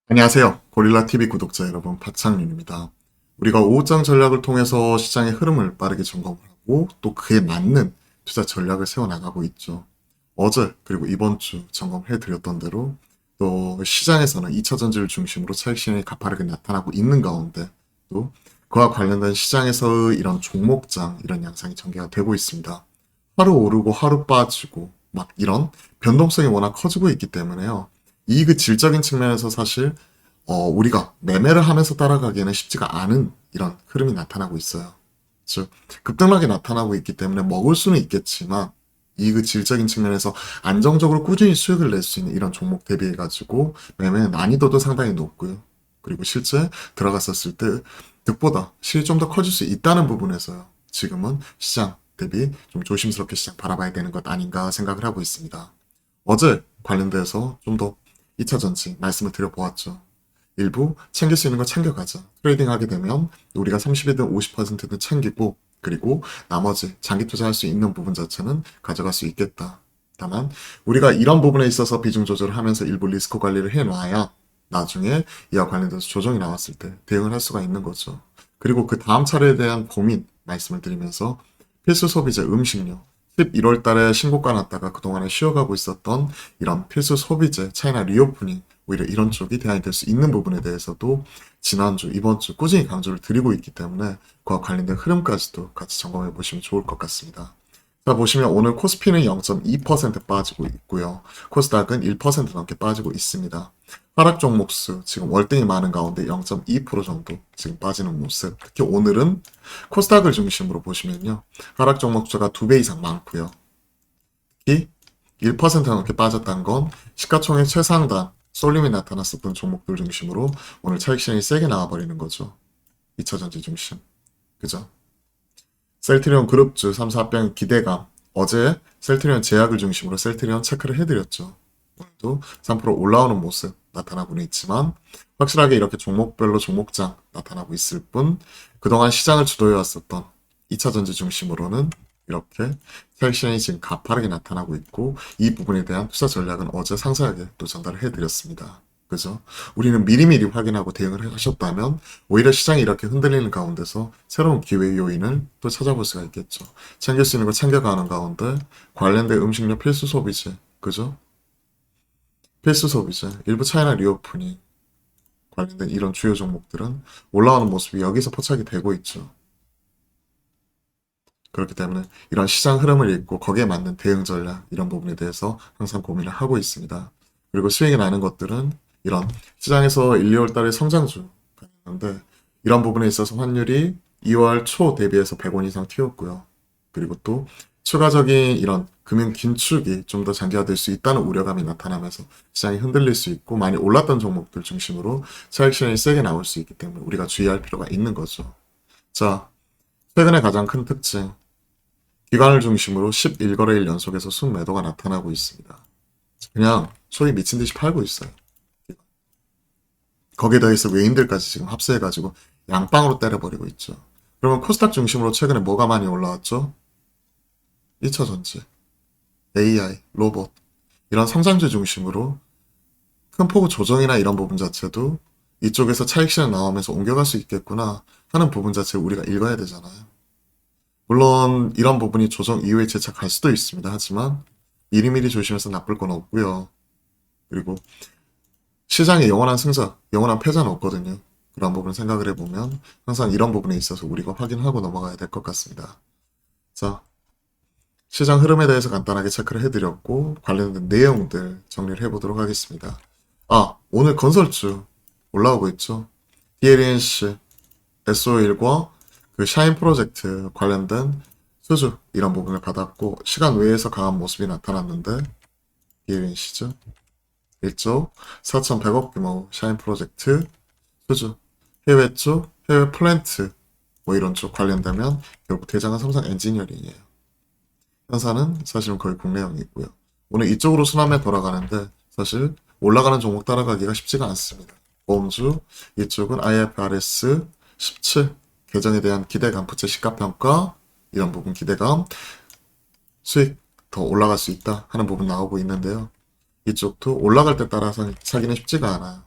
안녕하세요. 고릴라TV 구독자 여러분, 박창윤입니다. 우리가 오후장 전략을 통해서 시장의 흐름을 빠르게 점검을 하고 또 그에 맞는 투자 전략을 세워나가고 있죠. 어제 그리고 이번 주 점검해 드렸던 대로 또 시장에서는 2차 전지를 중심으로 차익 실현이 가파르게 나타나고 있는 가운데 또 그와 관련된 시장에서의 이런 종목장 이런 양상이 전개가 되고 있습니다. 하루 오르고 하루 빠지고 막 이런 변동성이 워낙 커지고 있기 때문에요. 이익의 질적인 측면에서 사실 우리가 매매를 하면서 따라가기에는 쉽지가 않은 이런 흐름이 나타나고 있어요. 즉 급등락이 나타나고 있기 때문에 먹을 수는 있겠지만 이익의 질적인 측면에서 안정적으로 꾸준히 수익을 낼 수 있는 이런 종목 대비해 가지고 매매의 난이도도 상당히 높고요. 그리고 실제 들어갔었을 때 득보다 실이 좀 더 커질 수 있다는 부분에서요. 지금은 시장 대비 좀 조심스럽게 시장 바라봐야 되는 것 아닌가 생각을 하고 있습니다. 어제 관련돼서 좀 더 2차 전지 말씀을 드려보았죠. 일부 챙길 수 있는 거 챙겨가자. 트레이딩 하게 되면 우리가 30이든 50%든 챙기고 그리고 나머지 장기 투자할 수 있는 부분 자체는 가져갈 수 있겠다. 다만 우리가 이런 부분에 있어서 비중 조절을 하면서 일부 리스크 관리를 해놔야 나중에 이와 관련돼서 조정이 나왔을 때 대응을 할 수가 있는 거죠. 그리고 그 다음 차례에 대한 고민 말씀을 드리면서 필수 소비재 음식료 11월 달에 신고가 났다가 그동안에 쉬어가고 있었던 이런 필수 소비재 차이나 리오프닝 오히려 이런 쪽이 대안이 될 수 있는 부분에 대해서도 지난주, 이번 주 꾸준히 강조를 드리고 있기 때문에 그와 관련된 흐름까지도 같이 점검해 보시면 좋을 것 같습니다. 자, 보시면 오늘 코스피는 0.2% 빠지고 있고요. 코스닥은 1% 넘게 빠지고 있습니다. 하락 종목수 지금 월등히 많은 가운데 0.2% 정도 지금 빠지는 모습. 특히 오늘은 코스닥을 중심으로 보시면요. 하락 종목수가 2배 이상 많고요. 특히 1% 넘게 빠졌다는 건 시가총액 최상단 쏠림이 나타났었던 종목들 중심으로 오늘 차익 실현이 세게 나와버리는 거죠. 2차전지 중심. 그죠? 셀트리온 그룹주 3, 4병 기대감. 어제 셀트리온 제약을 중심으로 셀트리온 체크를 해드렸죠. 오늘도 3% 올라오는 모습 나타나고는 있지만 확실하게 이렇게 종목별로 종목장 나타나고 있을 뿐 그동안 시장을 주도해왔었던 2차전지 중심으로는 이렇게 트랙션이 지금 가파르게 나타나고 있고 이 부분에 대한 투자 전략은 어제 상세하게 또 전달을 해드렸습니다. 그죠? 우리는 미리미리 확인하고 대응을 하셨다면 오히려 시장이 이렇게 흔들리는 가운데서 새로운 기회 요인을 또 찾아볼 수가 있겠죠. 챙길 수 있는 거 챙겨가는 가운데 관련된 음식료 필수 소비재, 그죠? 필수 소비재, 일부 차이나 리오프닝 관련된 이런 주요 종목들은 올라오는 모습이 여기서 포착이 되고 있죠. 그렇기 때문에 이런 시장 흐름을 읽고 거기에 맞는 대응 전략 이런 부분에 대해서 항상 고민을 하고 있습니다. 그리고 수익이 나는 것들은 이런 시장에서 1, 2월 달에 성장주가 있는데 이런 부분에 있어서 환율이 2월 초 대비해서 100원 이상 튀었고요. 그리고 또 추가적인 이런 금융 긴축이 좀 더 장기화될 수 있다는 우려감이 나타나면서 시장이 흔들릴 수 있고 많이 올랐던 종목들 중심으로 차익 실현이 세게 나올 수 있기 때문에 우리가 주의할 필요가 있는 거죠. 자, 최근에 가장 큰 특징 기관을 중심으로 11거래일 연속에서 순매도가 나타나고 있습니다. 그냥 소위 미친 듯이 팔고 있어요. 거기에 더해서 외인들까지 지금 합세해가지고 양빵으로 때려버리고 있죠. 그러면 코스닥 중심으로 최근에 뭐가 많이 올라왔죠? 2차 전지, AI, 로봇 이런 성장주 중심으로 큰 폭의 조정이나 이런 부분 자체도 이쪽에서 차익 실현 나오면서 옮겨갈 수 있겠구나 하는 부분 자체를 우리가 읽어야 되잖아요. 물론 이런 부분이 조정 이후에 재차갈 수도 있습니다. 하지만 미리미리 조심해서 나쁠 건 없고요. 그리고 시장에 영원한 승자, 영원한 패자는 없거든요. 그런 부분 생각을 해보면 항상 이런 부분에 있어서 우리가 확인하고 넘어가야 될 것 같습니다. 자, 시장 흐름에 대해서 간단하게 체크를 해드렸고 관련된 내용들 정리를 해보도록 하겠습니다. 오늘 건설주 올라오고 있죠. DLNC, SO1과 그 샤인 프로젝트 관련된 수주 이런 부분을 받았고 시간 외에서 강한 모습이 나타났는데 DLNC죠. 1조 4,100억 규모 샤인 프로젝트 수주 해외 쪽 해외 플랜트 뭐 이런 쪽 관련되면 결국 대장은 삼성 엔지니어링이에요. 현사는 사실은 거의 국내형이고요. 오늘 이쪽으로 순환매 돌아가는데 사실 올라가는 종목 따라가기가 쉽지가 않습니다. 보험주 이쪽은 IFRS 17 개정에 대한 기대감, 부채 시가평가 이런 부분 기대감, 수익 더 올라갈 수 있다 하는 부분 나오고 있는데요. 이쪽도 올라갈 때 따라서 사기는 쉽지가 않아요.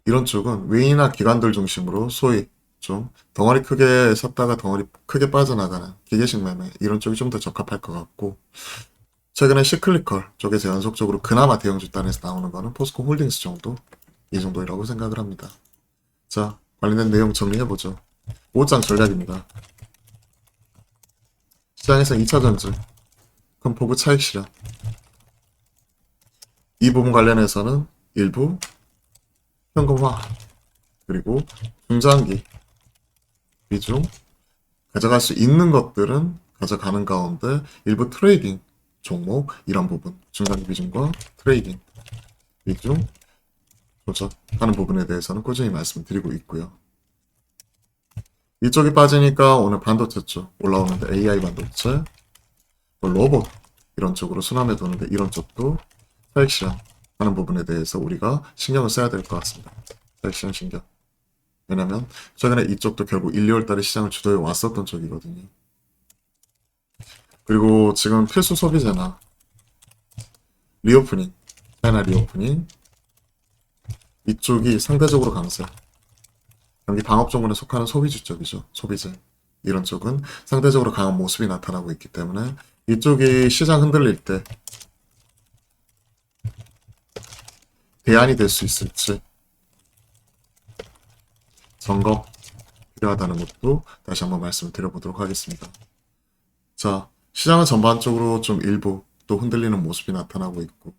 이런 쪽은 외인이나 기관들 중심으로 소위 좀 덩어리 크게 샀다가 덩어리 크게 빠져나가는 기계식 매매 이런 쪽이 좀 더 적합할 것 같고 최근에 시클리컬 쪽에서 연속적으로 그나마 대형주 단에서 나오는 거는 포스코 홀딩스 정도 이 정도라고 생각을 합니다. 자, 관련된 내용 정리해보죠. 5장 전략입니다. 시장에서 2차 전지, 큰 폭의 차익 실현. 이 부분 관련해서는 일부 현금화, 그리고 중장기 비중, 가져갈 수 있는 것들은 가져가는 가운데 일부 트레이딩 종목 이런 부분, 중장기 비중과 트레이딩 비중 조절하는 부분에 대해서는 꾸준히 말씀드리고 있고요. 이쪽이 빠지니까 오늘 반도체 쪽 올라오는데 AI 반도체, 또 로봇 이런 쪽으로 순환해 도는데 이런 쪽도 차익 실현하는 부분에 대해서 우리가 신경을 써야 될 것 같습니다. 차익 실현 신경. 왜냐면 최근에 이쪽도 결국 1, 2월 달에 시장을 주도해 왔었던 쪽이거든요. 그리고 지금 필수 소비재나 리오프닝, 차이나 리오프닝 이쪽이 상대적으로 강세. 경기 방업 종목에 속하는 소비주 쪽이죠. 소비재. 이런 쪽은 상대적으로 강한 모습이 나타나고 있기 때문에 이쪽이 시장 흔들릴 때 대안이 될 수 있을지 점검 필요하다는 것도 다시 한번 말씀을 드려보도록 하겠습니다. 자, 시장은 전반적으로 좀 일부 또 흔들리는 모습이 나타나고 있고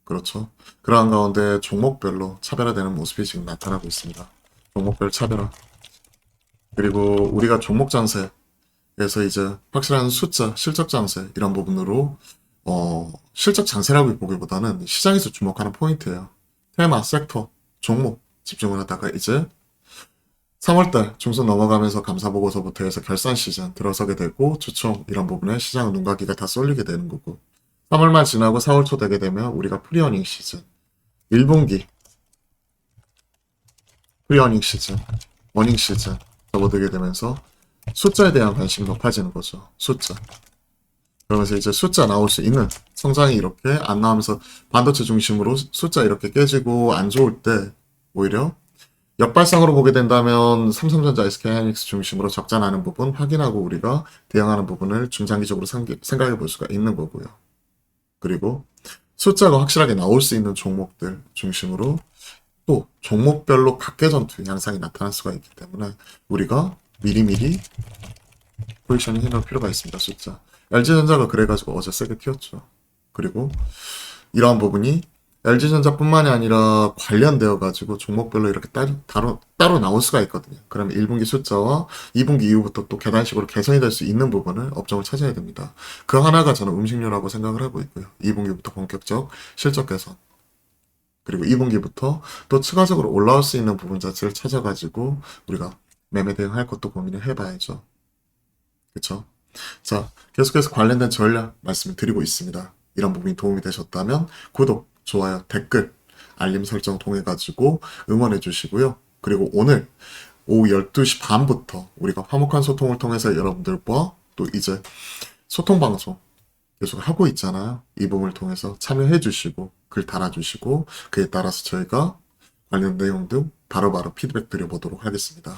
그렇죠. 그러한 가운데 종목별로 차별화되는 모습이 지금 나타나고 있습니다. 종목별 차별화. 그리고 우리가 종목 장세에서 이제 확실한 숫자, 실적 장세 이런 부분으로 실적 장세라고 보기보다는 시장에서 주목하는 포인트예요. 테마, 섹터, 종목 집중을 하다가 이제 3월달 중순 넘어가면서 감사보고서부터 해서 결산 시즌 들어서게 되고 주총 이런 부분에 시장은 눈가기가 다 쏠리게 되는 거고 3월만 지나고 4월 초 되게 되면 우리가 프리어닝 시즌 1분기 프리어닝 시즌 어닝 시즌 접어들게 되면서 숫자에 대한 관심이 높아지는 거죠. 숫자. 그러면서 이제 숫자 나올 수 있는 성장이 이렇게 안 나오면서 반도체 중심으로 숫자 이렇게 깨지고 안 좋을 때 오히려 역발상으로 보게 된다면 삼성전자, SK하이닉스 중심으로 적자 나는 부분 확인하고 우리가 대응하는 부분을 중장기적으로 생각해 볼 수가 있는 거고요. 그리고 숫자가 확실하게 나올 수 있는 종목들 중심으로 또 종목별로 각계전투 양상이 나타날 수가 있기 때문에 우리가 미리미리 포지셔닝 해놓을 필요가 있습니다. 숫자. LG전자가 그래가지고 어제 세게 튀었죠. 그리고 이러한 부분이 LG전자뿐만이 아니라 관련되어 가지고 종목별로 이렇게 따로 나올 수가 있거든요. 그러면 1분기 숫자와 2분기 이후부터 또 계단식으로 개선이 될 수 있는 부분을 업종을 찾아야 됩니다. 그 하나가 저는 음식료라고 생각을 하고 있고요. 2분기부터 본격적 실적 개선. 그리고 2분기부터 또 추가적으로 올라올 수 있는 부분 자체를 찾아가지고 우리가 매매 대응할 것도 고민을 해봐야죠. 그쵸? 자, 계속해서 관련된 전략 말씀을 드리고 있습니다. 이런 부분이 도움이 되셨다면 구독, 좋아요, 댓글, 알림 설정 통해 가지고 응원해 주시고요. 그리고 오늘 오후 12시 반부터 우리가 화목한 소통을 통해서 여러분들과 또 이제 소통 방송 계속 하고 있잖아요. 이 부분을 통해서 참여해 주시고 글 달아주시고 그에 따라서 저희가 관련 내용 등 바로바로 피드백 드려보도록 하겠습니다.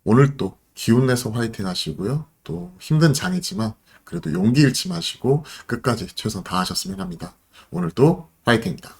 오늘 또 기운 내서 화이팅 하시고요. 또 힘든 장이지만 그래도 용기 잃지 마시고 끝까지 최선 다하셨으면 합니다. 오늘도 화이팅입니다.